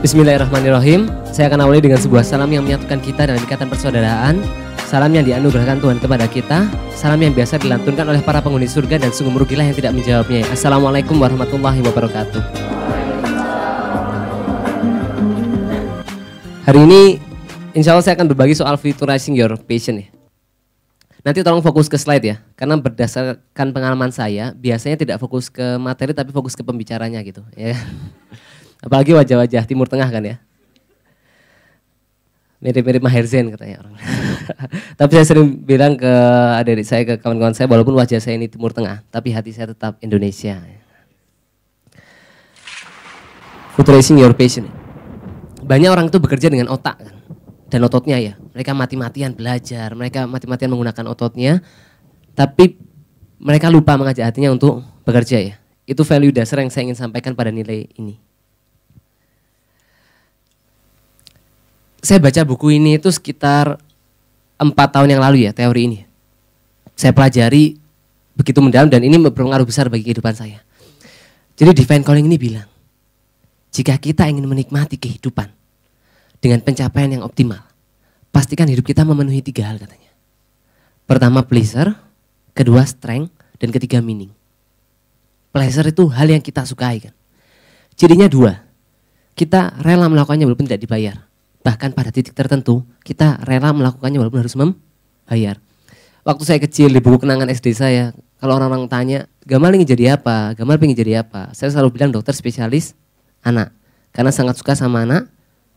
Bismillahirrahmanirrahim. Saya akan awali dengan sebuah salam yang menyatukan kita dalam ikatan persaudaraan. Salam yang dianugerahkan Tuhan kepada kita. Salam yang biasa dilantunkan oleh para penghuni surga dan sungguh merugilah yang tidak menjawabnya. Assalamualaikum warahmatullahi wabarakatuh. Hari ini insya Allah saya akan berbagi soal futurizing your passion ya. Nanti tolong fokus ke slide ya. Karena berdasarkan pengalaman saya, biasanya tidak fokus ke materi tapi fokus ke pembicaranya gitu ya. Apalagi wajah-wajah Timur Tengah kan ya. Mirip-mirip Maher Zain katanya orang. Tapi saya sering bilang ke adik-adik saya, ke kawan-kawan saya, walaupun wajah saya ini Timur Tengah, tapi hati saya tetap Indonesia. Futurizing your passion. Banyak orang itu bekerja dengan otak kan, dan ototnya ya. Mereka mati-matian belajar, mereka mati-matian menggunakan ototnya, tapi mereka lupa mengajak hatinya untuk bekerja ya. Itu value dasar yang saya ingin sampaikan pada nilai ini. Saya baca buku ini itu sekitar 4 tahun yang lalu ya, teori ini. Saya pelajari begitu mendalam dan ini berpengaruh besar bagi kehidupan saya. Jadi Divine Calling ini bilang, jika kita ingin menikmati kehidupan dengan pencapaian yang optimal, pastikan hidup kita memenuhi 3 hal katanya. Pertama pleasure, kedua strength, dan ketiga meaning. Pleasure itu hal yang kita sukai kan. Cirinya 2, kita rela melakukannya walaupun tidak dibayar. Bahkan pada titik tertentu kita rela melakukannya walaupun harus membayar. Waktu saya kecil di buku kenangan SD saya, kalau orang-orang tanya, Gamal ingin jadi apa? Gamal ingin jadi apa? Saya selalu bilang dokter spesialis anak. Karena sangat suka sama anak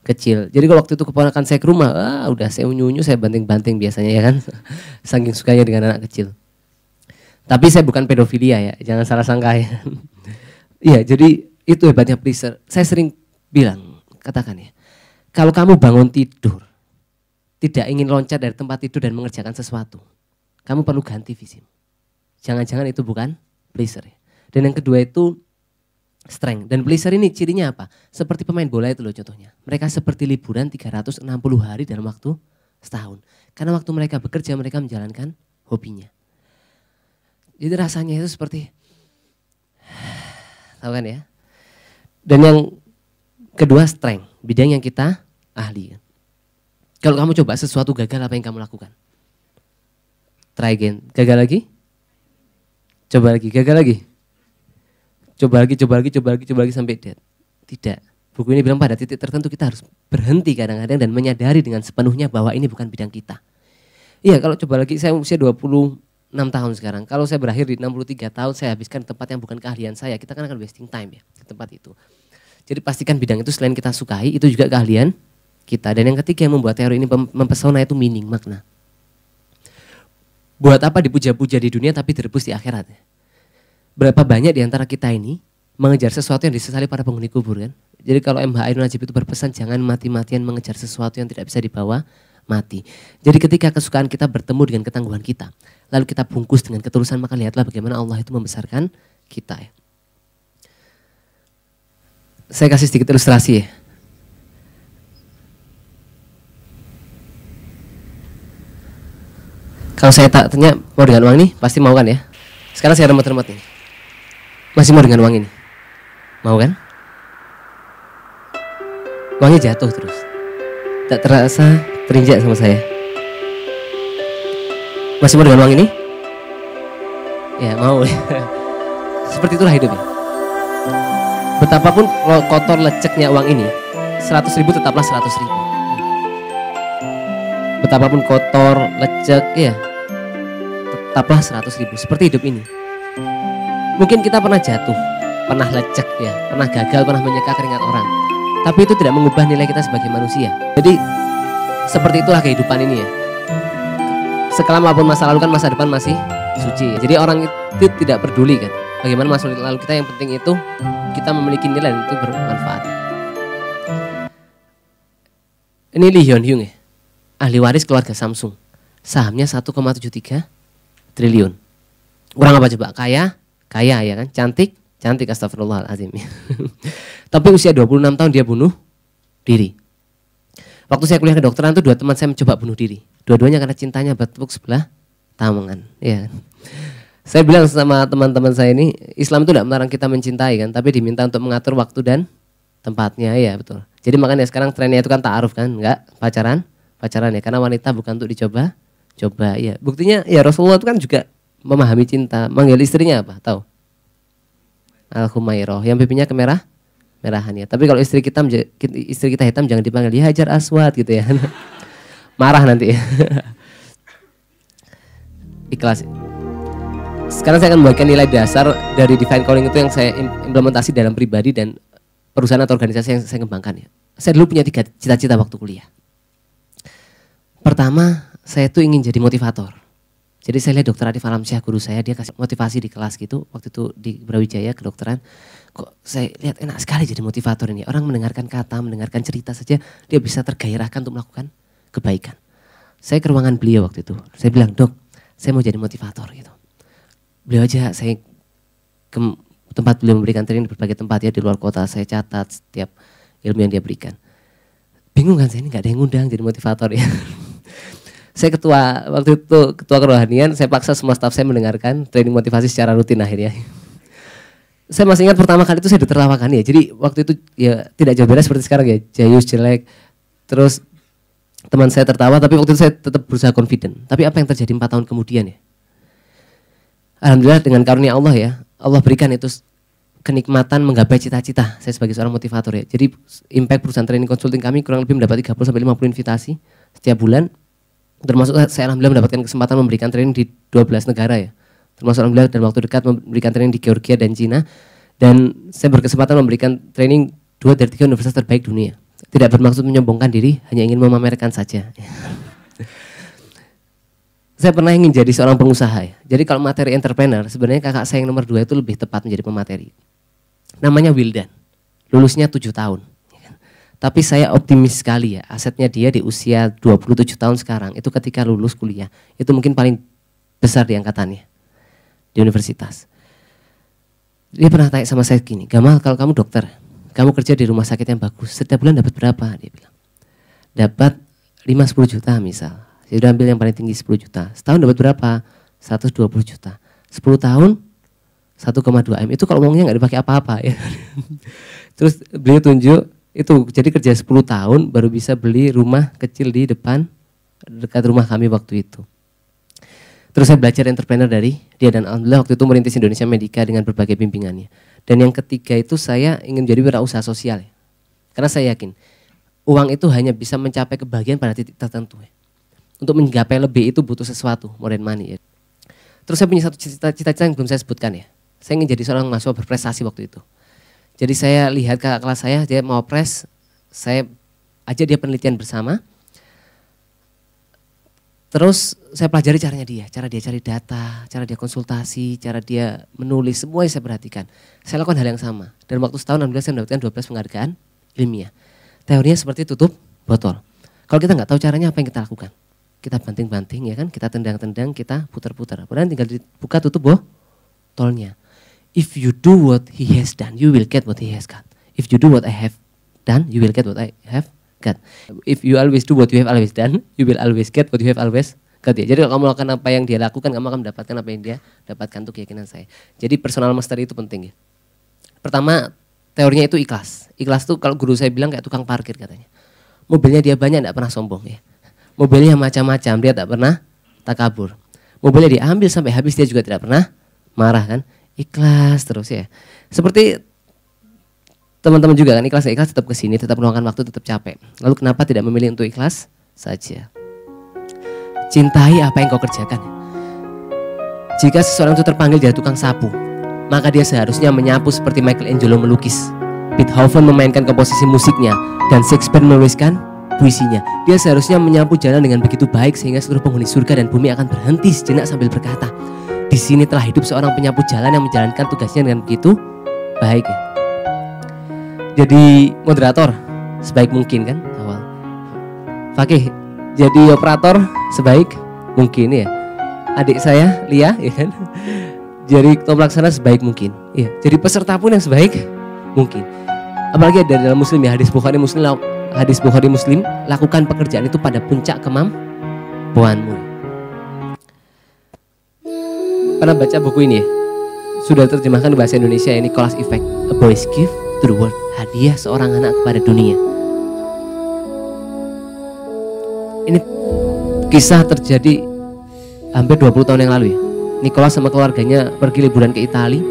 kecil. Jadi kalau waktu itu keponakan saya ke rumah, udah saya unyu-unyu, saya banting-banting biasanya ya kan. Saking sukanya dengan anak kecil. Tapi saya bukan pedofilia ya, jangan salah sangka ya. Iya, jadi itu hebatnya pleasure. Saya sering bilang, katakan ya, kalau kamu bangun tidur, tidak ingin loncat dari tempat tidur dan mengerjakan sesuatu, kamu perlu ganti visi. Jangan-jangan itu bukan pleasure. Dan yang kedua itu strength. Dan pleasure ini cirinya apa? Seperti pemain bola itu loh contohnya. Mereka seperti liburan 360 hari dalam waktu setahun. Karena waktu mereka bekerja, mereka menjalankan hobinya. Jadi rasanya itu seperti, tahu kan ya? Dan yang kedua strength, bidang yang kita ahli. Kalau kamu coba sesuatu gagal, apa yang kamu lakukan? Try again, gagal lagi? Coba lagi, gagal lagi? Coba lagi sampai dead. Tidak, buku ini bilang pada titik tertentu kita harus berhenti kadang-kadang dan menyadari dengan sepenuhnya bahwa ini bukan bidang kita. Iya, kalau coba lagi, saya usia 26 tahun sekarang. Kalau saya berakhir di 63 tahun, saya habiskan di tempat yang bukan keahlian saya. Kita kan akan wasting time ya di tempat itu. Jadi pastikan bidang itu selain kita sukai, itu juga keahlian kita. Dan yang ketiga yang membuat teori ini mempesona itu meaning, makna. Buat apa dipuja-puja di dunia tapi direbus di akhirat? Berapa banyak di antara kita ini mengejar sesuatu yang disesali para penghuni kubur kan? Jadi kalau MH Ainun Najib itu berpesan jangan mati-matian mengejar sesuatu yang tidak bisa dibawa mati. Jadi ketika kesukaan kita bertemu dengan ketangguhan kita, lalu kita bungkus dengan ketulusan, maka lihatlah bagaimana Allah itu membesarkan kita ya. Saya kasih sedikit ilustrasi ya. Kalau saya tanya mau dengan uang ini, pasti mau kan ya. Sekarang saya remet-remet ini. Masih mau dengan uang ini? Mau kan? Uangnya jatuh terus. Tak terasa terinjak sama saya. Masih mau dengan uang ini? Ya mau. Seperti itulah hidupnya. Betapapun kotor leceknya uang ini, 100.000 tetaplah 100.000. Betapapun kotor, lecek ya, tetaplah 100.000. Seperti hidup ini. Mungkin kita pernah jatuh, pernah lecek ya, pernah gagal, pernah menyeka keringat orang. Tapi itu tidak mengubah nilai kita sebagai manusia. Jadi seperti itulah kehidupan ini ya. Sekelam apapun masa lalu kan masa depan masih suci. Jadi orang itu tidak peduli kan. Bagaimana masa lalu kita, yang penting itu kita memiliki nilai dan itu bermanfaat. Ini Lee Hyun Hyung ya, ahli waris keluarga Samsung. Sahamnya 1,73 triliun. Kurang apa coba? Kaya ya kan, cantik astagfirullahaladzim. Tapi usia 26 tahun dia bunuh diri. Waktu saya kuliah kedokteran tuh 2 teman saya mencoba bunuh diri. Dua-duanya karena cintanya bertepuk sebelah tangan. Ya. Saya bilang sama teman-teman saya ini, Islam itu tidak melarang kita mencintai kan, tapi diminta untuk mengatur waktu dan tempatnya, ya betul. Jadi makanya sekarang trennya itu kan ta'aruf kan, enggak pacaran ya, karena wanita bukan untuk dicoba, ya. Buktinya ya Rasulullah itu kan juga memahami cinta, manggil istrinya apa? Tahu? Al-Humairah, yang pipinya merahan ya. Tapi kalau istri kita hitam jangan dipanggil ya Hajar Aswad gitu ya. Marah nanti. Ikhlas. Sekarang saya akan membagikan nilai dasar dari divine calling itu yang saya implementasi dalam pribadi dan perusahaan atau organisasi yang saya kembangkan ya. Saya dulu punya 3 cita-cita waktu kuliah. Pertama, saya tuh ingin jadi motivator. Jadi saya lihat Dr. Arif Alamsyah, guru saya, dia kasih motivasi di kelas gitu. Waktu itu di Brawijaya kedokteran. Kok saya lihat enak sekali jadi motivator ini. Orang mendengarkan kata, mendengarkan cerita saja, dia bisa tergairahkan untuk melakukan kebaikan. Saya ke ruangan beliau waktu itu. Saya bilang, Dok, saya mau jadi motivator gitu. Beliau aja, saya ke tempat beliau memberikan training di berbagai tempat ya di luar kota. Saya catat setiap ilmu yang dia berikan. Bingung kan saya ini gak ada yang ngundang jadi motivator ya. Saya waktu itu ketua kerohanian, saya paksa semua staf saya mendengarkan training motivasi secara rutin akhirnya. Saya masih ingat pertama kali itu saya ditertawakan ya. Jadi waktu itu ya tidak jauh beda seperti sekarang ya, jayus, jelek. Terus teman saya tertawa, tapi waktu itu saya tetap berusaha confident. Tapi apa yang terjadi 4 tahun kemudian ya? Alhamdulillah dengan karunia Allah ya, Allah berikan itu kenikmatan menggapai cita-cita saya sebagai seorang motivator ya. Jadi impact perusahaan training consulting kami kurang lebih mendapat 30-50 invitasi setiap bulan. Termasuk saya alhamdulillah mendapatkan kesempatan memberikan training di 12 negara ya. Termasuk alhamdulillah dalam waktu dekat memberikan training di Georgia dan Cina. Dan saya berkesempatan memberikan training 2 dari 3 universitas terbaik dunia. Tidak bermaksud menyombongkan diri, hanya ingin memamerkan saja. Saya pernah ingin jadi seorang pengusaha ya. Jadi kalau materi entrepreneur, sebenarnya kakak saya yang nomor 2 itu lebih tepat menjadi pemateri. Namanya Wildan, lulusnya 7 tahun. Tapi saya optimis sekali ya, asetnya dia di usia 27 tahun sekarang, itu ketika lulus kuliah, itu mungkin paling besar di angkatannya, di universitas. Dia pernah tanya sama saya gini, Gamal kalau kamu dokter, kamu kerja di rumah sakit yang bagus, setiap bulan dapat berapa? Dia bilang, dapat 5-10 juta misal, saya udah ambil yang paling tinggi 10 juta, setahun dapat berapa? 120 juta, 10 tahun 1,2 M, itu kalau ngomongnya gak dipakai apa-apa ya. Terus beliau tunjuk, itu jadi kerja 10 tahun baru bisa beli rumah kecil di dekat rumah kami waktu itu. Terus saya belajar entrepreneur dari dia dan alhamdulillah waktu itu merintis Indonesia Medica dengan berbagai bimbingannya. Dan yang ketiga itu saya ingin jadi wirausaha sosial ya. Karena saya yakin uang itu hanya bisa mencapai kebahagiaan pada titik tertentu ya. Untuk menggapai lebih itu butuh sesuatu, more than money ya. Terus saya punya satu cita-cita yang belum saya sebutkan ya. Saya ingin jadi seorang mahasiswa berprestasi waktu itu. Jadi saya lihat kakak kelas saya, dia mau pres, saya ajak dia penelitian bersama. Terus saya pelajari caranya dia, cara dia cari data, cara dia konsultasi, cara dia menulis, semua yang saya perhatikan. Saya lakukan hal yang sama. Dan waktu setahun alhamdulillah saya mendapatkan 12 penghargaan ilmiah. Teorinya seperti tutup botol. Kalau kita nggak tahu caranya apa yang kita lakukan? Kita banting-banting ya kan, kita tendang-tendang, kita putar-putar. Padahal tinggal dibuka tutup botolnya. If you do what he has done, you will get what he has got. If you do what I have done, you will get what I have got. If you always do what you have always done, you will always get what you have always got. Ya. Jadi kalau kamu melakukan apa yang dia lakukan, kamu akan mendapatkan apa yang dia dapatkan, itu keyakinan saya. Jadi personal mastery itu penting ya. Pertama, teorinya itu ikhlas. Ikhlas itu kalau guru saya bilang kayak tukang parkir katanya. Mobilnya dia banyak, tidak pernah sombong ya. Mobilnya macam-macam, dia tak pernah takabur. Mobilnya diambil sampai habis, dia juga tidak pernah marah kan. Ikhlas terus ya. Seperti teman-teman juga kan, ikhlas tetap kesini, tetap meluangkan waktu, tetap capek. Lalu kenapa tidak memilih untuk ikhlas saja? Cintai apa yang kau kerjakan. Jika seseorang itu terpanggil jadi tukang sapu, maka dia seharusnya menyapu seperti Michelangelo melukis, Beethoven memainkan komposisi musiknya, dan Shakespeare menuliskan puisinya. Dia seharusnya menyapu jalan dengan begitu baik sehingga seluruh penghuni surga dan bumi akan berhenti sejenak sambil berkata, di sini telah hidup seorang penyapu jalan yang menjalankan tugasnya dengan begitu baik ya. Jadi moderator sebaik mungkin kan awal. Fakih jadi operator sebaik mungkin ya. Adik saya Lia ya kan. Jadi ketua pelaksana sebaik mungkin. Ya. Jadi peserta pun yang sebaik mungkin. Apalagi ada dalam Muslim ya, hadis Bukhari Muslim, lakukan pekerjaan itu pada puncak kemampuanmu. Pernah baca buku ini ya? Sudah terjemahkan di bahasa Indonesia, ini Nicholas Effect, A Boy's Gift to the world. Hadiah seorang anak kepada dunia. Ini kisah terjadi hampir 20 tahun yang lalu ya. Nicholas sama keluarganya pergi liburan ke Italia.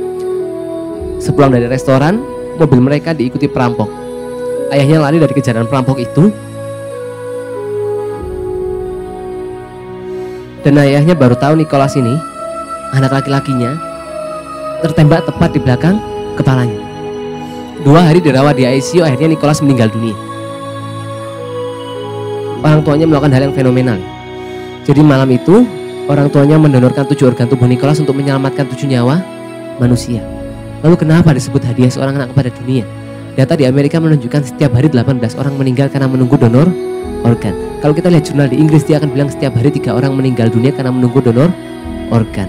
Sepulang dari restoran, mobil mereka diikuti perampok. Ayahnya lari dari kejaran perampok itu. Dan ayahnya baru tahu Nicholas ini, anak laki-lakinya, tertembak tepat di belakang kepalanya. 2 hari dirawat di ICU, akhirnya Nicholas meninggal dunia. Orang tuanya melakukan hal yang fenomenal. Jadi malam itu, orang tuanya mendonorkan 7 organ tubuh Nicholas untuk menyelamatkan 7 nyawa manusia. Lalu kenapa disebut hadiah seorang anak kepada dunia? Data di Amerika menunjukkan setiap hari 18 orang meninggal karena menunggu donor organ. Kalau kita lihat jurnal di Inggris, dia akan bilang setiap hari 3 orang meninggal dunia karena menunggu donor organ.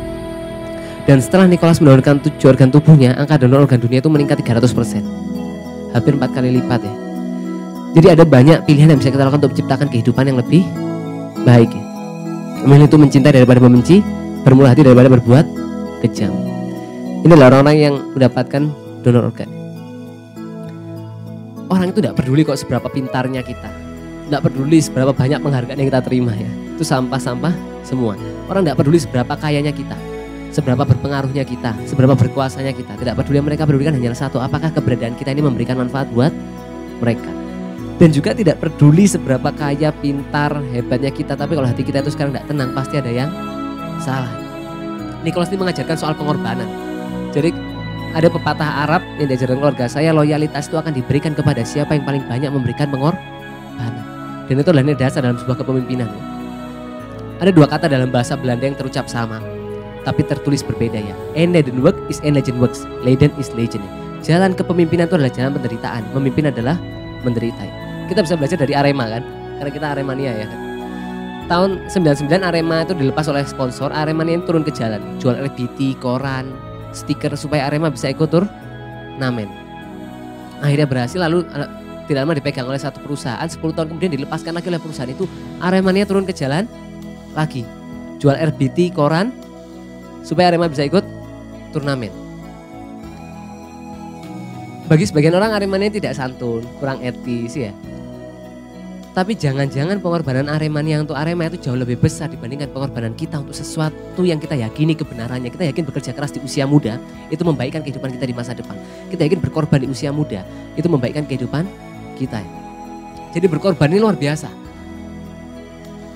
Dan setelah Nicholas mendonorkan 7 organ tubuhnya, angka donor organ dunia itu meningkat 300%. Hampir 4 kali lipat ya. Jadi ada banyak pilihan yang bisa kita lakukan untuk menciptakan kehidupan yang lebih baik ya. Memilih itu mencintai daripada membenci, bermurah hati daripada berbuat kejam. Ini adalah orang-orang yang mendapatkan donor organ. Orang itu tidak peduli kok seberapa pintarnya kita, tidak peduli seberapa banyak penghargaan yang kita terima ya. Itu sampah-sampah semua. Orang tidak peduli seberapa kayanya kita, seberapa berpengaruhnya kita, seberapa berkuasanya kita. Tidak peduli, mereka pedulikan hanya satu, apakah keberadaan kita ini memberikan manfaat buat mereka. Dan juga tidak peduli seberapa kaya, pintar, hebatnya kita, tapi kalau hati kita itu sekarang tidak tenang, pasti ada yang salah. Nicholas ini mengajarkan soal pengorbanan. Jadi ada pepatah Arab yang diajarkan keluarga saya, loyalitas itu akan diberikan kepada siapa yang paling banyak memberikan pengorbanan. Dan itu adalah dasar dalam sebuah kepemimpinan. Ada 2 kata dalam bahasa Belanda yang terucap sama, tapi tertulis berbeda ya. En Leiden work is en legend works, Leiden is legend. Jalan kepemimpinan itu adalah jalan penderitaan, memimpin adalah menderita. Kita bisa belajar dari Arema kan, karena kita Aremania ya kan. Tahun 99 Arema itu dilepas oleh sponsor, Aremania ini turun ke jalan, jual RBT, koran, stiker supaya Arema bisa ikut turnamen. Akhirnya berhasil, lalu tidak lama dipegang oleh satu perusahaan, 10 tahun kemudian dilepaskan lagi oleh perusahaan itu. Aremania turun ke jalan lagi, jual RBT, koran supaya Arema bisa ikut turnamen. Bagi sebagian orang Aremania tidak santun, kurang etis ya. Tapi jangan-jangan pengorbanan Aremania untuk Arema itu jauh lebih besar dibandingkan pengorbanan kita untuk sesuatu yang kita yakini kebenarannya. Kita yakin bekerja keras di usia muda itu membaikkan kehidupan kita di masa depan. Kita yakin berkorban di usia muda itu membaikkan kehidupan kita. Jadi berkorban ini luar biasa.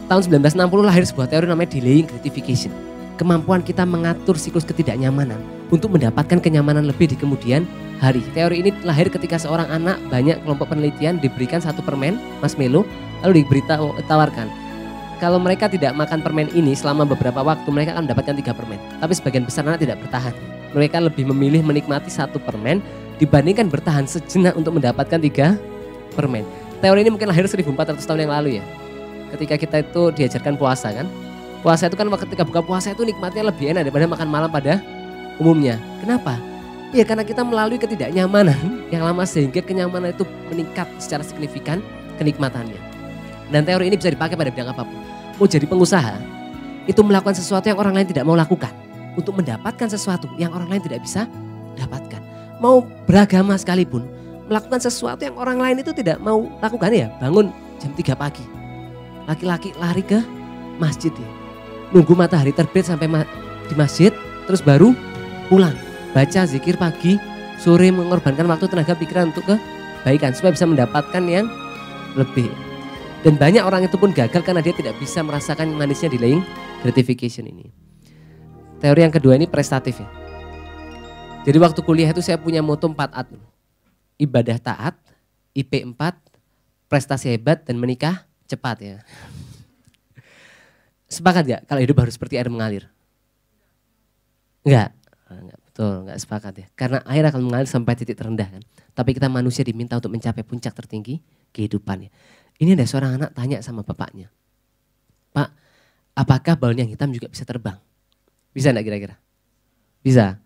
Tahun 1960 lahir sebuah teori namanya delaying gratification. Kemampuan kita mengatur siklus ketidaknyamanan untuk mendapatkan kenyamanan lebih di kemudian hari. Teori ini lahir ketika seorang anak, banyak kelompok penelitian diberikan 1 permen marshmallow, lalu ditawarkan kalau mereka tidak makan permen ini selama beberapa waktu, mereka akan mendapatkan 3 permen. Tapi sebagian besar anak tidak bertahan. Mereka lebih memilih menikmati 1 permen dibandingkan bertahan sejenak untuk mendapatkan 3 permen. Teori ini mungkin lahir 1400 tahun yang lalu ya. Ketika kita itu diajarkan puasa kan. Puasa itu kan ketika buka puasa itu nikmatnya lebih enak daripada makan malam pada umumnya. Kenapa? Ya karena kita melalui ketidaknyamanan yang lama sehingga kenyamanan itu meningkat secara signifikan kenikmatannya. Dan teori ini bisa dipakai pada bidang apapun. Mau jadi pengusaha, itu melakukan sesuatu yang orang lain tidak mau lakukan. Untuk mendapatkan sesuatu yang orang lain tidak bisa dapatkan. Mau beragama sekalipun, melakukan sesuatu yang orang lain itu tidak mau lakukan ya. Bangun jam 3 pagi, laki-laki lari ke masjid ya. Nunggu matahari terbit sampai di masjid, terus baru pulang. Baca zikir pagi, sore, mengorbankan waktu, tenaga, pikiran untuk kebaikan supaya bisa mendapatkan yang lebih. Dan banyak orang itu pun gagal karena dia tidak bisa merasakan manisnya delaying gratification ini. Teori yang kedua ini prestatif ya. Jadi waktu kuliah itu saya punya moto 4A. Ibadah taat, IP 4, prestasi hebat, dan menikah cepat ya. Sepakat gak kalau hidup harus seperti air mengalir? Enggak. Enggak, betul, enggak sepakat ya. Karena air akan mengalir sampai titik terendah kan. Tapi kita manusia diminta untuk mencapai puncak tertinggi kehidupannya. Ini ada seorang anak tanya sama bapaknya. Pak, apakah balon yang hitam juga bisa terbang? Bisa enggak kira-kira? Bisa.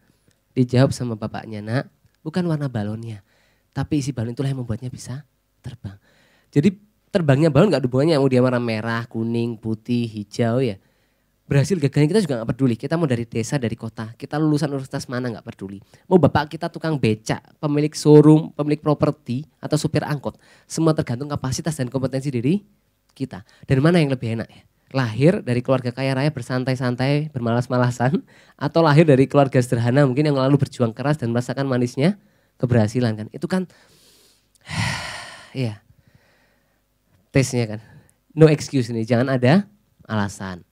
Dijawab sama bapaknya, nak, bukan warna balonnya. Tapi isi balon itulah yang membuatnya bisa terbang. Jadi terbangnya balon enggak ada hubungannya mau dia warna merah, kuning, putih, hijau ya. berhasil gagalnya kita juga nggak peduli. Kita mau dari desa, dari kota, kita lulusan universitas mana nggak peduli. Mau bapak kita tukang becak, pemilik showroom, pemilik properti atau supir angkot, semua tergantung kapasitas dan kompetensi diri kita. Dan mana yang lebih enak ya? Lahir dari keluarga kaya raya bersantai-santai, bermalas-malasan, atau lahir dari keluarga sederhana mungkin yang lalu berjuang keras dan merasakan manisnya keberhasilan kan? Itu kan, ya, tesnya kan. No excuse nih, jangan ada alasan.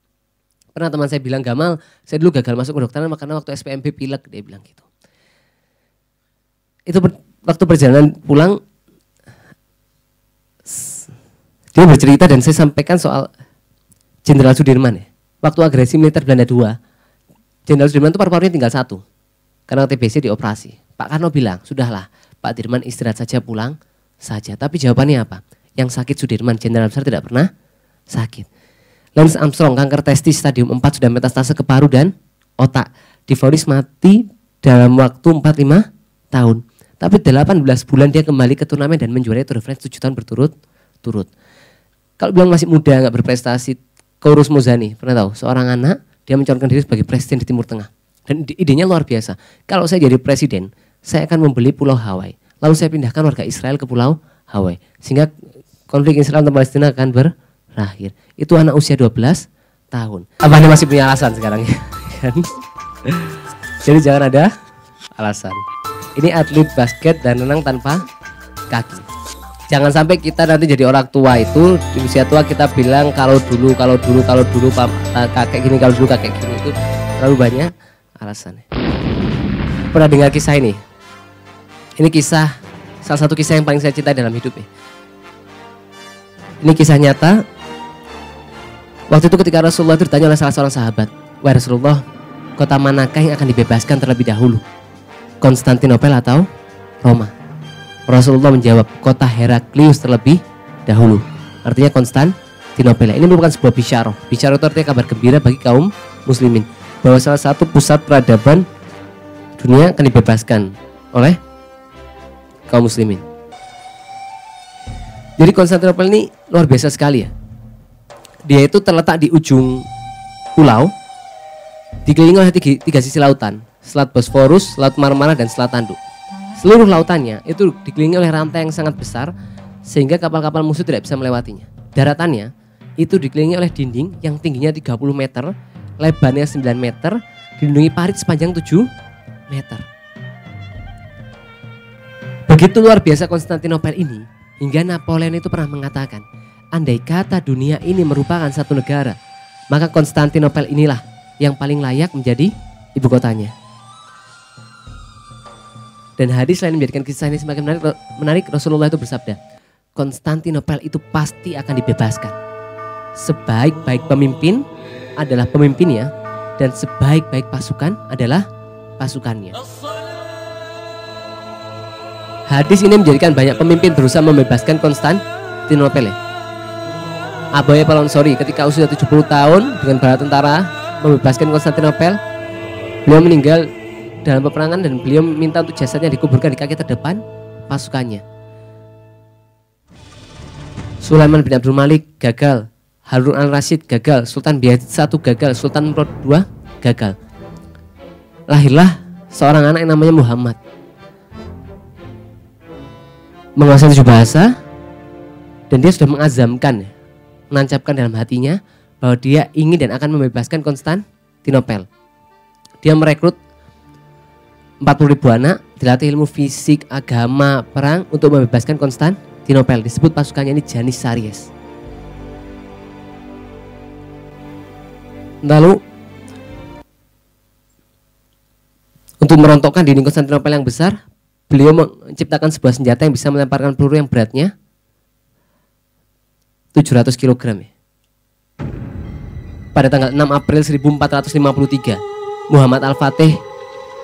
Pernah teman saya bilang, Gamal, saya dulu gagal masuk kedokteran karena waktu SPMB pilek, dia bilang gitu. Itu waktu perjalanan pulang, dia bercerita dan saya sampaikan soal Jenderal Sudirman ya. Waktu agresi militer Belanda II, Jenderal Sudirman itu paru-parunya tinggal 1. Karena TBC dioperasi. Pak Karno bilang, sudahlah Pak Dirman istirahat saja, pulang saja. Tapi jawabannya apa? Yang sakit Sudirman, Jenderal besar tidak pernah sakit. Lance Armstrong kanker testis stadium 4 sudah metastase ke paru dan otak. Divonis mati dalam waktu 45 tahun. Tapi 18 bulan dia kembali ke turnamen dan menjuarai Tour de France 7 tahun berturut-turut. Kalau bilang masih muda nggak berprestasi, Kourous Mozani, pernah tahu? Seorang anak, dia mencalonkan diri sebagai presiden di Timur Tengah. Dan idenya luar biasa. Kalau saya jadi presiden, saya akan membeli Pulau Hawaii. Lalu saya pindahkan warga Israel ke Pulau Hawaii. Sehingga konflik Israel dan Palestina akan berakhir. Itu anak usia 12 tahun. Abahnya masih punya alasan sekarang ya. Jadi jangan ada alasan. Ini atlet basket dan renang tanpa kaki. Jangan sampai kita nanti jadi orang tua itu di usia tua kita bilang kalau dulu kakek gini, kalau dulu kakek gini, itu terlalu banyak alasannya. Pernah dengar kisah ini? Ini kisah, salah satu kisah yang paling saya cintai dalam hidup ya. Ini kisah nyata. Waktu itu ketika Rasulullah itu ditanya oleh salah seorang sahabat, wahai Rasulullah, kota manakah yang akan dibebaskan terlebih dahulu? Konstantinopel atau Roma? Rasulullah menjawab, kota Heraklius terlebih dahulu. Artinya Konstantinopel. Ini merupakan sebuah bisyarah. Bisyarah itu artinya kabar gembira bagi kaum muslimin, bahwa salah satu pusat peradaban dunia akan dibebaskan oleh kaum muslimin. Jadi Konstantinopel ini luar biasa sekali ya. Dia itu terletak di ujung pulau, dikelilingi oleh tiga sisi lautan, Selat Bosforus, Selat Marmara, dan Selat Tanduk. Seluruh lautannya itu dikelilingi oleh rantai yang sangat besar, sehingga kapal-kapal musuh tidak bisa melewatinya. Daratannya itu dikelilingi oleh dinding yang tingginya 30 meter, lebarnya 9 meter, dilindungi parit sepanjang 7 meter. Begitu luar biasa Konstantinopel ini, hingga Napoleon itu pernah mengatakan, andai kata dunia ini merupakan satu negara, maka Konstantinopel inilah yang paling layak menjadi ibu kotanya. Dan hadis lain menjadikan kisah ini semakin menarik. Rasulullah itu bersabda, Konstantinopel itu pasti akan dibebaskan. Sebaik-baik pemimpin adalah pemimpinnya, dan sebaik-baik pasukan adalah pasukannya. Hadis ini menjadikan banyak pemimpin berusaha membebaskan Konstantinopel. Abaye Palonsori ketika usia 70 tahun dengan bala tentara membebaskan Konstantinopel, beliau meninggal dalam peperangan dan beliau minta untuk jasadnya dikuburkan di kaki terdepan pasukannya. Sulaiman bin Abdul Malik gagal, Harun al-Rasyid gagal, Sultan Bayezid I gagal, Sultan Murad II gagal. Lahirlah seorang anak yang namanya Muhammad, menguasai 7 bahasa, dan dia sudah mengazamkan, menancapkan dalam hatinya bahwa dia ingin dan akan membebaskan Konstantinopel. Dia merekrut 40.000 anak, dilatih ilmu fisik, agama, perang untuk membebaskan Konstantinopel. Disebut pasukannya ini Janissaries. Lalu untuk merontokkan dinding Konstantinopel yang besar, beliau menciptakan sebuah senjata yang bisa melemparkan peluru yang beratnya 700 kg. Pada tanggal 6 April 1453, Muhammad Al-Fatih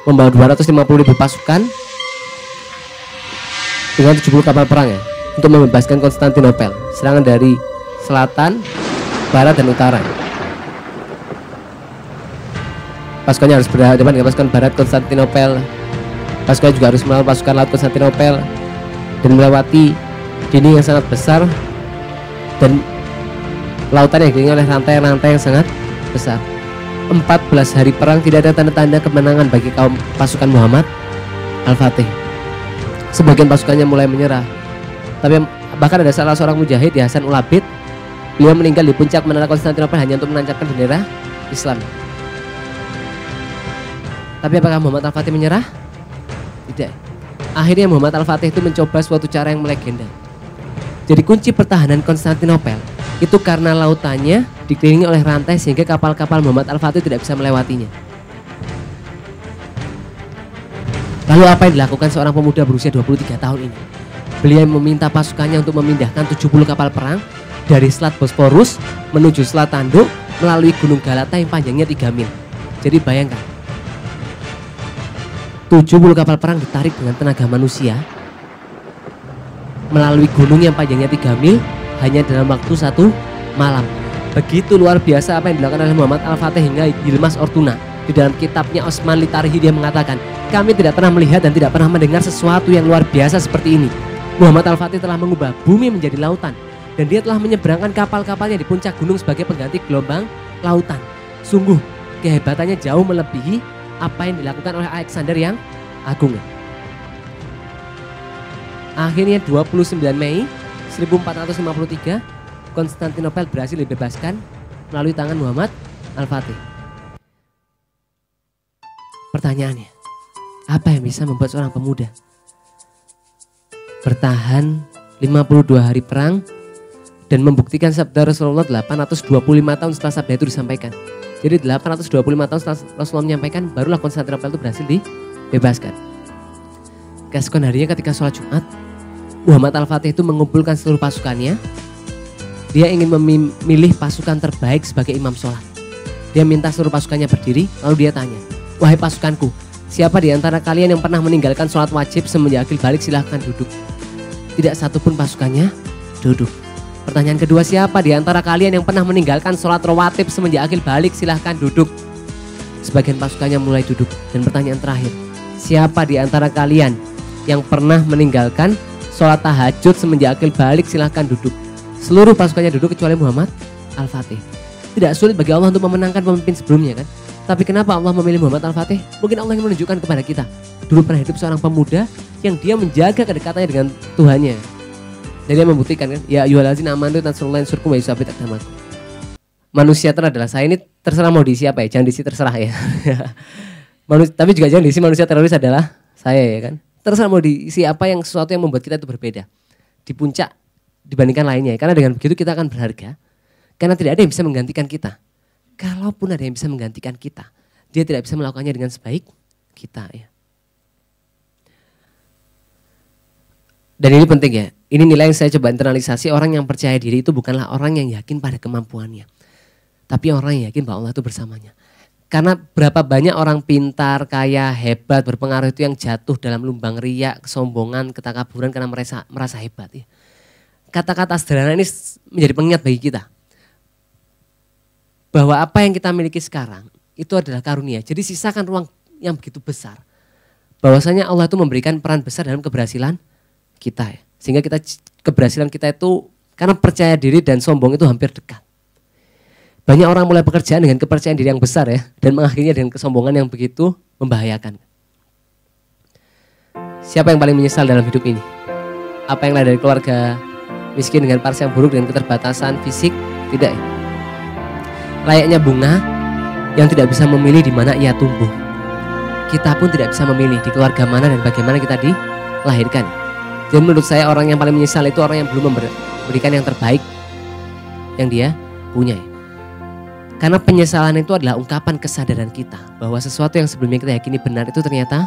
membawa 250.000 pasukan dengan 70 kapal perang ya, untuk membebaskan Konstantinopel. Serangan dari selatan, barat, dan utara. Pasukannya harus berhadapan dengan pasukan barat Konstantinopel. Pasukan juga harus melawan pasukan laut Konstantinopel dan melewati dinding yang sangat besar dan lautan yang dikelilingi oleh rantai-rantai yang sangat besar. 14 hari perang tidak ada tanda-tanda kemenangan bagi kaum pasukan Muhammad Al-Fatih. Sebagian pasukannya mulai menyerah. Tapi bahkan ada salah seorang mujahid, Hasan Ulabid, beliau meninggal di puncak menara Konstantinopel hanya untuk menancapkan bendera Islam. Tapi apakah Muhammad Al-Fatih menyerah? Tidak. Akhirnya Muhammad Al-Fatih itu mencoba suatu cara yang melegenda. Jadi kunci pertahanan Konstantinopel itu karena lautannya dikelilingi oleh rantai sehingga kapal-kapal Muhammad Al-Fatih tidak bisa melewatinya. Lalu apa yang dilakukan seorang pemuda berusia 23 tahun ini? Beliau meminta pasukannya untuk memindahkan 70 kapal perang dari Selat Bosporus menuju Selat Tanduk melalui Gunung Galata yang panjangnya 3 mil. Jadi bayangkan, 70 kapal perang ditarik dengan tenaga manusia melalui gunung yang panjangnya 3 mil hanya dalam waktu 1 malam. Begitu luar biasa apa yang dilakukan oleh Muhammad Al-Fatih hingga Yilmaz Ortuna di dalam kitabnya Osman Litarihi dia mengatakan, kami tidak pernah melihat dan tidak pernah mendengar sesuatu yang luar biasa seperti ini. Muhammad Al-Fatih telah mengubah bumi menjadi lautan dan dia telah menyeberangkan kapal-kapalnya di puncak gunung sebagai pengganti gelombang lautan. Sungguh kehebatannya jauh melebihi apa yang dilakukan oleh Alexander yang Agung. Akhirnya 29 Mei 1453 Konstantinopel berhasil dibebaskan melalui tangan Muhammad Al-Fatih. Pertanyaannya, apa yang bisa membuat seorang pemuda bertahan 52 hari perang dan membuktikan sabda Rasulullah 825 tahun setelah sabda itu disampaikan. Jadi 825 tahun setelah Rasulullah menyampaikan, barulah Konstantinopel itu berhasil dibebaskan. Keesokan harinya ketika sholat Jumat, Muhammad Al-Fatih itu mengumpulkan seluruh pasukannya. Dia ingin memilih pasukan terbaik sebagai imam sholat. Dia minta seluruh pasukannya berdiri, lalu dia tanya, wahai pasukanku, siapa di antara kalian yang pernah meninggalkan sholat wajib semenjak akil balik, silahkan duduk. Tidak satupun pasukannya duduk. Pertanyaan kedua, siapa di antara kalian yang pernah meninggalkan sholat rawatib semenjak akil balik, silahkan duduk. Sebagian pasukannya mulai duduk. Dan pertanyaan terakhir, siapa di antara kalian yang pernah meninggalkan sholat tahajud semenjak akil balik, silahkan duduk. Seluruh pasukannya duduk kecuali Muhammad Al-Fatih. Tidak sulit bagi Allah untuk memenangkan pemimpin sebelumnya kan? Tapi kenapa Allah memilih Muhammad Al-Fatih? Mungkin Allah ingin menunjukkan kepada kita, dulu pernah hidup seorang pemuda yang dia menjaga kedekatannya dengan Tuhannya. Dan dia membuktikan kan, ya ayyuhallazina amanu tansurullaha yansurkum wa yusabbit aqdamakum. Manusia itu adalah saya, ini terserah mau diisi apa ya, jangan diisi terserah ya. Tapi juga jangan diisi manusia teroris adalah saya ya kan. Terserah mau diisi apa yang sesuatu yang membuat kita itu berbeda di puncak dibandingkan lainnya. Karena dengan begitu kita akan berharga. Karena tidak ada yang bisa menggantikan kita. Kalaupun ada yang bisa menggantikan kita, dia tidak bisa melakukannya dengan sebaik kita ya. Dan ini penting ya. Ini nilai yang saya coba internalisasi, orang yang percaya diri itu bukanlah orang yang yakin pada kemampuannya. Tapi orang yang yakin bahwa Allah itu bersamanya. Karena berapa banyak orang pintar, kaya, hebat, berpengaruh itu yang jatuh dalam lubang riak, kesombongan, ketakaburan karena merasa hebat ya. Kata-kata sederhana ini menjadi pengingat bagi kita. Bahwa apa yang kita miliki sekarang itu adalah karunia. Jadi sisakan ruang yang begitu besar. Bahwasanya Allah itu memberikan peran besar dalam keberhasilan kita ya. Sehingga keberhasilan kita itu karena percaya diri dan sombong itu hampir dekat. Banyak orang mulai pekerjaan dengan kepercayaan diri yang besar ya. Dan mengakhirinya dengan kesombongan yang begitu membahayakan. Siapa yang paling menyesal dalam hidup ini? Apa yang lahir dari keluarga miskin dengan paras yang buruk dengan keterbatasan fisik? Tidak ya. Layaknya bunga yang tidak bisa memilih di mana ia tumbuh. Kita pun tidak bisa memilih di keluarga mana dan bagaimana kita dilahirkan. Jadi menurut saya orang yang paling menyesal itu orang yang belum memberikan yang terbaik yang dia punya. Karena penyesalan itu adalah ungkapan kesadaran kita bahwa sesuatu yang sebelumnya kita yakini benar itu ternyata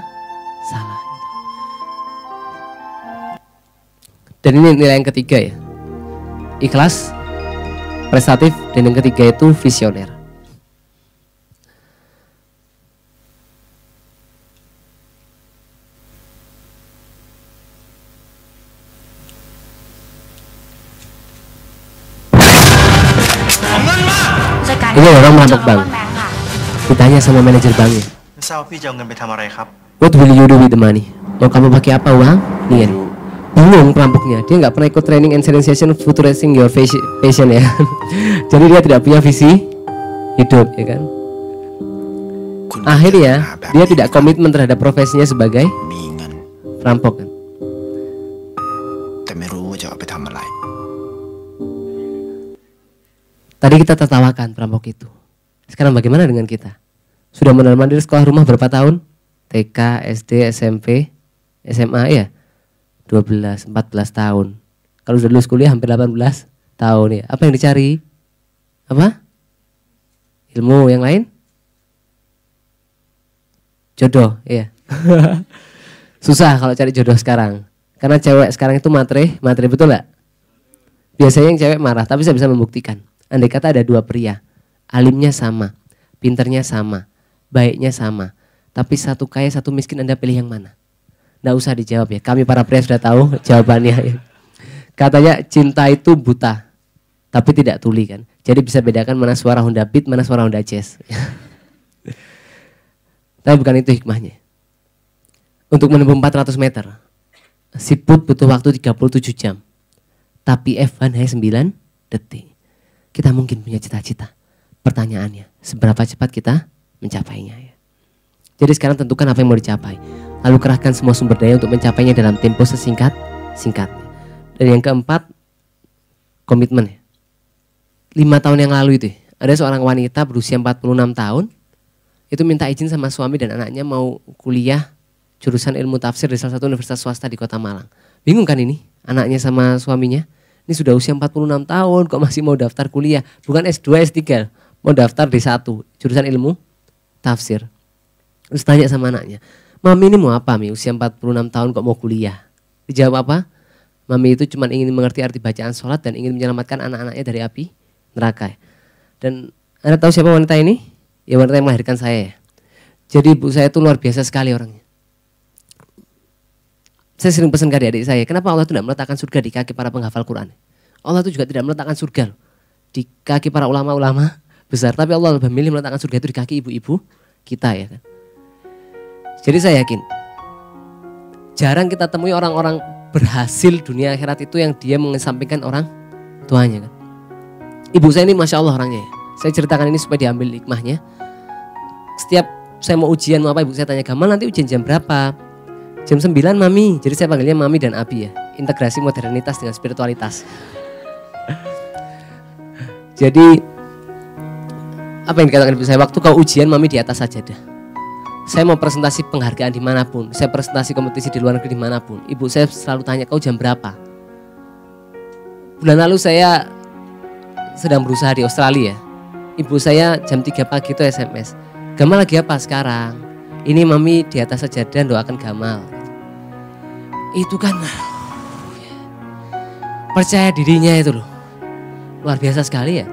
salah. Dan ini nilai yang ketiga ya. Ikhlas, prestatif, dan yang ketiga itu visioner. Ini orang merampok bank. Ditanya sama manajer banknya, what will you do with the money? Mau kamu pakai apa uang? Nih bingung perampoknya, dia nggak pernah ikut training and sensation futurizing your passion ya. Jadi dia tidak punya visi hidup ya kan. Akhirnya dia tidak komitmen terhadap profesinya sebagai perampok kan. Tadi kita tertawakan perampok itu. Sekarang bagaimana dengan kita? Sudah mondar-mandir sekolah rumah berapa tahun? TK, SD, SMP, SMA ya? 12, 14 tahun. Kalau sudah lulus kuliah hampir 18 tahun ya. Apa yang dicari? Apa? Ilmu yang lain? Jodoh, iya. Susah kalau cari jodoh sekarang. Karena cewek sekarang itu matre betul gak? Biasanya yang cewek marah, tapi saya bisa membuktikan. Andai kata ada dua pria, alimnya sama, pinternya sama, baiknya sama, tapi satu kaya satu miskin, Anda pilih yang mana? Nggak usah dijawab ya, kami para pria sudah tahu jawabannya. Katanya cinta itu buta, tapi tidak tuli kan. Jadi bisa bedakan mana suara Honda Beat, mana suara Honda Jazz. Tapi bukan itu hikmahnya. Untuk menempuh 400 meter, si Put butuh waktu 37 jam. Tapi Evan hanya 9 detik. Kita mungkin punya cita-cita. Pertanyaannya, seberapa cepat kita mencapainya ya? Jadi sekarang tentukan apa yang mau dicapai. Lalu kerahkan semua sumber daya untuk mencapainya dalam tempo sesingkat-singkatnya. Dan yang keempat, komitmen ya. 5 tahun yang lalu itu, ada seorang wanita berusia 46 tahun, itu minta izin sama suami dan anaknya mau kuliah jurusan ilmu tafsir di salah satu universitas swasta di Kota Malang. Bingung kan ini, anaknya sama suaminya? Ini sudah usia 46 tahun kok masih mau daftar kuliah. Bukan S2, S3, mau daftar D1, jurusan ilmu tafsir. Terus tanya sama anaknya, Mami ini mau apa Mi, usia 46 tahun kok mau kuliah? Dijawab apa? Mami itu cuma ingin mengerti arti bacaan sholat dan ingin menyelamatkan anak-anaknya dari api neraka. Dan Anda tahu siapa wanita ini? Ya wanita yang melahirkan saya ya. Jadi ibu saya itu luar biasa sekali orangnya. Saya sering pesan ke adik-adik saya, kenapa Allah itu tidak meletakkan surga di kaki para penghafal Quran? Allah itu juga tidak meletakkan surga di kaki para ulama-ulama besar, tapi Allah lebih memilih meletakkan surga itu di kaki ibu-ibu kita ya kan. Jadi saya yakin, jarang kita temui orang-orang berhasil dunia akhirat itu yang dia mengesampingkan orang tuanya kan. Ibu saya ini Masya Allah orangnya ya. Saya ceritakan ini supaya diambil hikmahnya. Setiap saya mau ujian mau apa, ibu saya tanya, Gamal nanti ujian jam berapa? Jam 9 Mami, jadi saya panggilnya Mami dan Abi ya. Integrasi modernitas dengan spiritualitas. Jadi apa yang dikatakan ibu saya, waktu kau ujian Mami di atas sajadah. Saya mau presentasi penghargaan dimanapun, saya presentasi kompetisi di luar negeri dimanapun, ibu saya selalu tanya, kau jam berapa? Bulan lalu saya sedang berusaha di Australia. Ibu saya jam 3 pagi itu SMS, Gamal lagi apa sekarang? Ini Mami di atas sajadah doakan Gamal. Itu kan percaya dirinya itu loh, luar biasa sekali ya.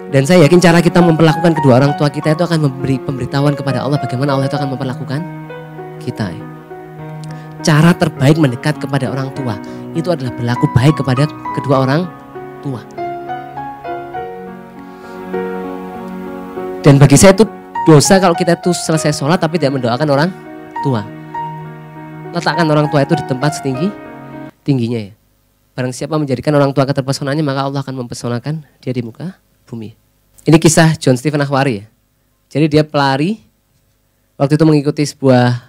Dan saya yakin cara kita memperlakukan kedua orang tua kita itu akan memberi pemberitahuan kepada Allah bagaimana Allah itu akan memperlakukan kita ya. Cara terbaik mendekat kepada orang tua itu adalah berlaku baik kepada kedua orang tua. Dan bagi saya itu dosa kalau kita itu selesai sholat tapi tidak mendoakan orang tua. Letakkan orang tua itu di tempat setinggi-tingginya ya. Barang siapa menjadikan orang tua keterpesonanya, maka Allah akan mempesonakan dia di muka bumi. Ini kisah John Stephen Akhwari ya. Jadi dia pelari, waktu itu mengikuti sebuah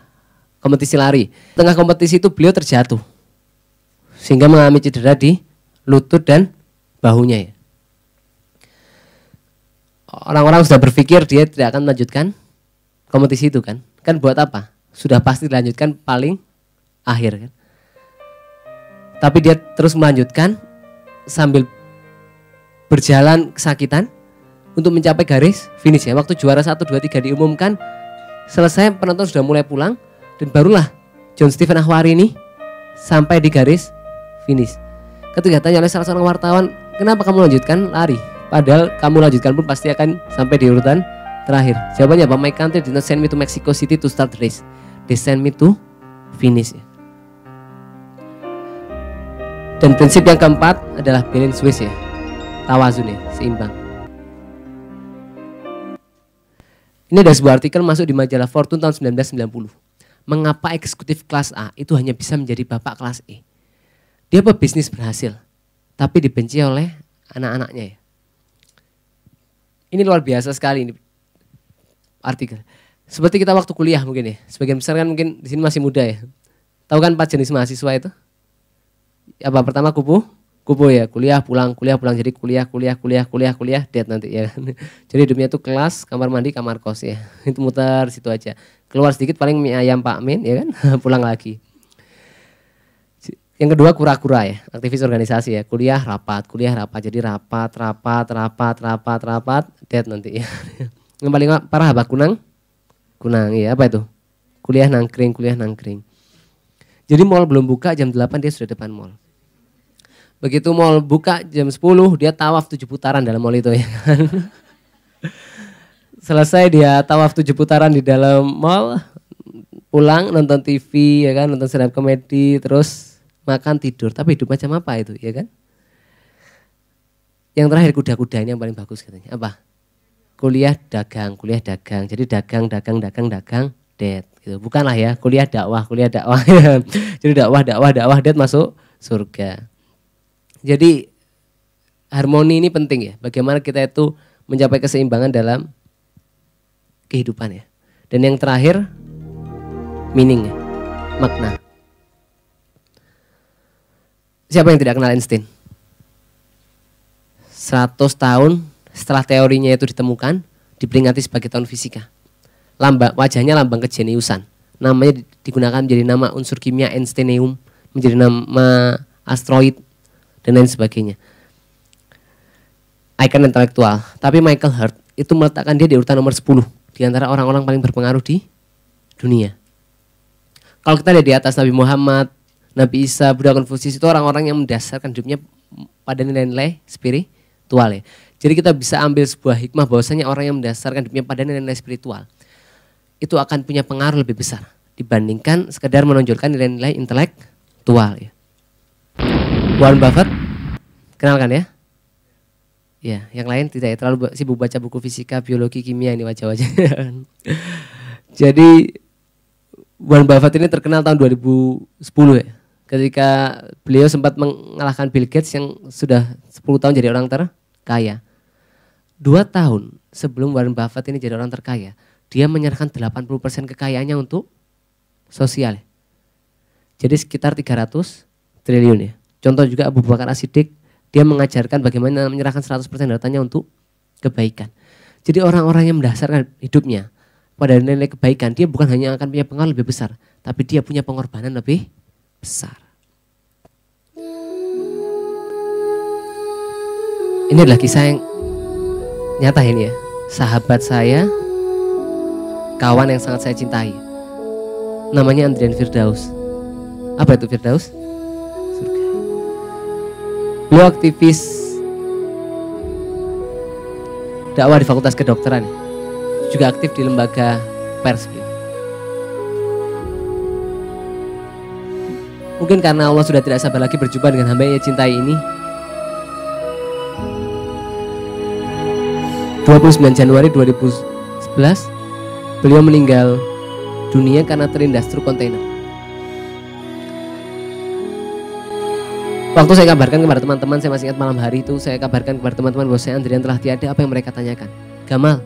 kompetisi lari. Tengah kompetisi itu beliau terjatuh, sehingga mengalami cedera di lutut dan bahunya ya. Orang-orang sudah berpikir dia tidak akan melanjutkan kompetisi itu kan. Kan buat apa? Sudah pasti dilanjutkan paling akhir kan. Tapi dia terus melanjutkan sambil berjalan kesakitan untuk mencapai garis finish ya. Waktu juara 1, 2, 3 diumumkan, selesai penonton sudah mulai pulang dan barulah John Stephen Akhwari ini sampai di garis finish. Ketika tanya oleh salah seorang wartawan, kenapa kamu lanjutkan lari? Padahal kamu lanjutkan pun pasti akan sampai di urutan terakhir. Jawabannya apa? My country did not send me to Mexico City to start the race. They send me to finish ya. Dan prinsip yang keempat adalah balance Swiss ya, tawazun ya, seimbang. Ini ada sebuah artikel masuk di majalah Fortune tahun 1990. Mengapa eksekutif kelas A itu hanya bisa menjadi bapak kelas E? Dia pebisnis berhasil, tapi dibenci oleh anak-anaknya ya. Ini luar biasa sekali ini. artikel. Seperti kita waktu kuliah mungkin ya. Sebagian besar kan mungkin di sini masih muda ya. Tahu kan 4 jenis mahasiswa itu? Apa pertama kupu ya, kuliah pulang. Jadi kuliah dead nanti ya. Jadi hidupnya itu kelas, kamar mandi, kamar kos ya. Itu muter situ aja. Keluar sedikit paling mie ayam Pak Min ya kan, pulang lagi. Yang kedua kura-kura ya, aktivis organisasi ya. Kuliah rapat. Jadi rapat, dead nanti ya. Yang paling parah apa? Kunang ya, apa itu? Kuliah nangkring. Jadi mall belum buka jam 8 dia sudah depan mall. Begitu mall buka jam 10 dia tawaf 7 putaran dalam mall itu ya kan. Selesai dia tawaf 7 putaran di dalam mall, pulang nonton TV ya kan, nonton stand up comedy, terus makan tidur. Tapi hidup macam apa itu ya kan? Yang terakhir kuda-kuda ini yang paling bagus katanya. Apa? Kuliah dagang. Jadi dagang dead gitu. Bukanlah ya, kuliah dakwah. Jadi dakwah dead masuk surga. Jadi harmoni ini penting ya. Bagaimana kita itu mencapai keseimbangan dalam kehidupan ya. Dan yang terakhir meaning ya, makna. Siapa yang tidak kenal Einstein? 100 tahun setelah teorinya itu ditemukan, diperingati sebagai tahun fisika. Wajahnya lambang kejeniusan. Namanya digunakan menjadi nama unsur kimia Einsteinium, menjadi nama asteroid dan lain sebagainya. Ikon intelektual. Tapi Michael Hart itu meletakkan dia di urutan nomor 10 di antara orang-orang paling berpengaruh di dunia. Kalau kita lihat di atas Nabi Muhammad, Nabi Isa, Buddha, Konfusius itu orang-orang yang mendasarkan hidupnya pada nilai-nilai spiritual ya. Jadi kita bisa ambil sebuah hikmah bahwasanya orang yang mendasarkan hidupnya pada nilai-nilai spiritual itu akan punya pengaruh lebih besar dibandingkan sekedar menonjolkan nilai-nilai intelektual ya. Warren Buffett, kenal kan ya? Ya, yang lain tidak ya, terlalu sibuk baca buku fisika, biologi, kimia ini wajah-wajah. Jadi Warren Buffett ini terkenal tahun 2010 ya. Ketika beliau sempat mengalahkan Bill Gates yang sudah 10 tahun jadi orang terkaya. 2 tahun sebelum Warren Buffett ini jadi orang terkaya, dia menyerahkan 80% kekayaannya untuk sosial. Jadi sekitar 300 triliun ya. Contoh juga Abu Bakar As-Siddiq, dia mengajarkan bagaimana menyerahkan 100% hartanya untuk kebaikan. Jadi orang-orang yang mendasarkan hidupnya pada nilai kebaikan, dia bukan hanya akan punya pengaruh lebih besar, tapi dia punya pengorbanan lebih besar. Ini adalah kisah yang nyata ini ya. Sahabat saya, kawan yang sangat saya cintai. Namanya Andrian Firdaus. Apa itu Firdaus? Surga. Beliau aktivis dakwah di Fakultas Kedokteran. Juga aktif di lembaga pers. Mungkin karena Allah sudah tidak sabar lagi berjumpa dengan hamba yang cintai ini. 29 Januari 2011 beliau meninggal dunia karena terlindas truk kontainer. Waktu saya kabarkan kepada teman-teman, saya masih ingat malam hari itu saya kabarkan kepada teman-teman bahwa saya Andrian telah tiada. Apa yang mereka tanyakan? Gamal,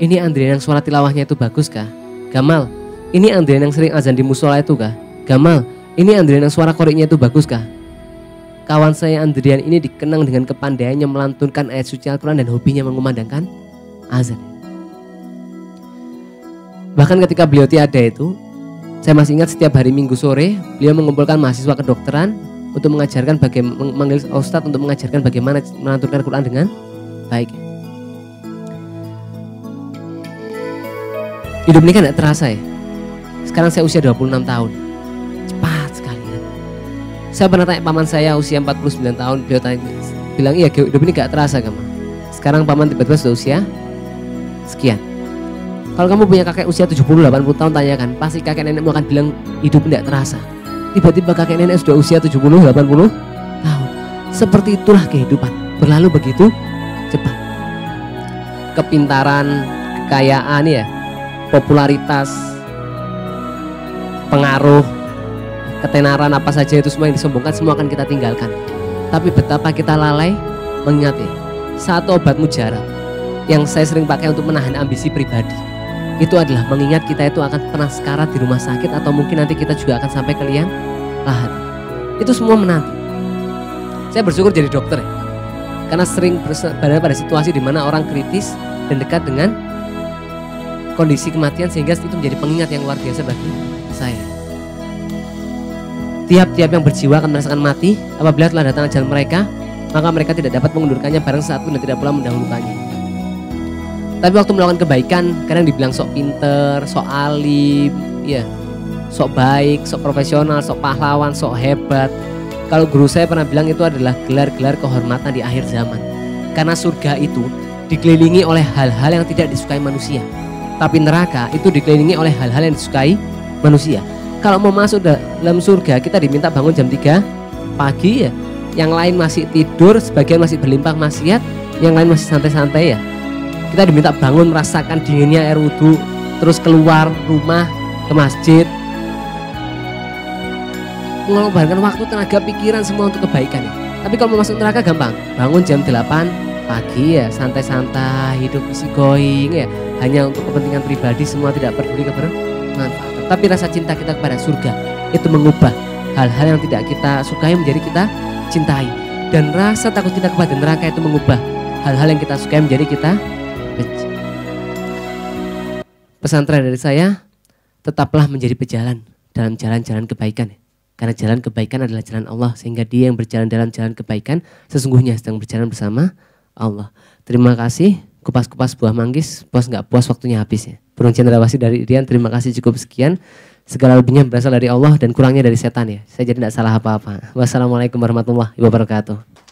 ini Andrian yang suara tilawahnya itu bagus kah? Gamal, ini Andrian yang sering azan di musola itu kah? Gamal, ini Andrian yang suara koriknya itu bagus kah? Kawan saya Andrian ini dikenang dengan kepandaiannya melantunkan ayat suci Al-Quran dan hobinya mengumandangkan azan. Bahkan ketika beliau tiada itu, saya masih ingat setiap hari Minggu sore beliau mengumpulkan mahasiswa kedokteran untuk mengajarkan memanggil ustadz untuk mengajarkan bagaimana melantunkan Al-Quran dengan baik. Hidup ini kan tidak terasa ya. Sekarang saya usia 26 tahun. Cepat sekali kan. Saya pernah tanya paman saya usia 49 tahun, beliau bilang iya hidup ini gak terasa kamu. Sekarang paman tiba-tiba sudah usia sekian. Kalau kamu punya kakek usia 70-80 tahun, tanyakan, pasti kakek nenekmu akan bilang hidup tidak terasa. Tiba-tiba kakek nenek sudah usia 70-80 tahun. Seperti itulah kehidupan, berlalu begitu cepat. Kepintaran, kekayaan ya, popularitas, pengaruh, ketenaran apa saja itu semua yang disombongkan semua akan kita tinggalkan. Tapi betapa kita lalai mengingat ya, satu obat mujarab yang saya sering pakai untuk menahan ambisi pribadi. itu adalah mengingat kita itu akan pernah sekarat di rumah sakit, atau mungkin nanti kita juga akan sampai ke liang lahat. Itu semua menanti. Saya bersyukur jadi dokter ya, karena sering berada pada situasi di mana orang kritis dan dekat dengan kondisi kematian, sehingga itu menjadi pengingat yang luar biasa bagi saya. Tiap-tiap yang berjiwa akan merasakan mati. Apabila telah datang ajal mereka, maka mereka tidak dapat mengundurkannya barang saat pun dan tidak pula mendahulukannya. Tapi waktu melakukan kebaikan, kadang dibilang sok pinter, sok alim, ya, sok baik, sok profesional, sok pahlawan, sok hebat. Kalau guru saya pernah bilang itu adalah gelar-gelar kehormatan di akhir zaman. Karena surga itu dikelilingi oleh hal-hal yang tidak disukai manusia. Tapi neraka itu dikelilingi oleh hal-hal yang disukai manusia. Kalau mau masuk dalam surga, kita diminta bangun jam 3 pagi ya. Yang lain masih tidur, sebagian masih berlimpah maksiat, yang lain masih santai-santai ya. Kita diminta bangun merasakan dinginnya air wudhu, terus keluar rumah ke masjid, mengorbankan waktu, tenaga, pikiran semua untuk kebaikan ya. Tapi kalau mau masuk neraka gampang, bangun jam 8 pagi ya, santai-santai, hidup easy going ya, hanya untuk kepentingan pribadi, semua tidak peduli kebermanfaatan. Tapi rasa cinta kita kepada surga itu mengubah hal-hal yang tidak kita sukai menjadi kita cintai, dan rasa takut kita kepada neraka itu mengubah hal-hal yang kita sukai menjadi kita benci. Pesan terakhir dari saya, tetaplah menjadi pejalan dalam jalan-jalan kebaikan ya. Karena jalan kebaikan adalah jalan Allah, sehingga dia yang berjalan dalam jalan kebaikan sesungguhnya sedang berjalan bersama Allah. Terima kasih. Kupas-kupas buah manggis, puas nggak puas waktunya habis ya. Burung cendrawasih dari Irian, terima kasih, cukup sekian. Segala lebihnya berasal dari Allah dan kurangnya dari setan ya. Saya jadi tidak salah apa-apa. Wassalamualaikum warahmatullahi wabarakatuh.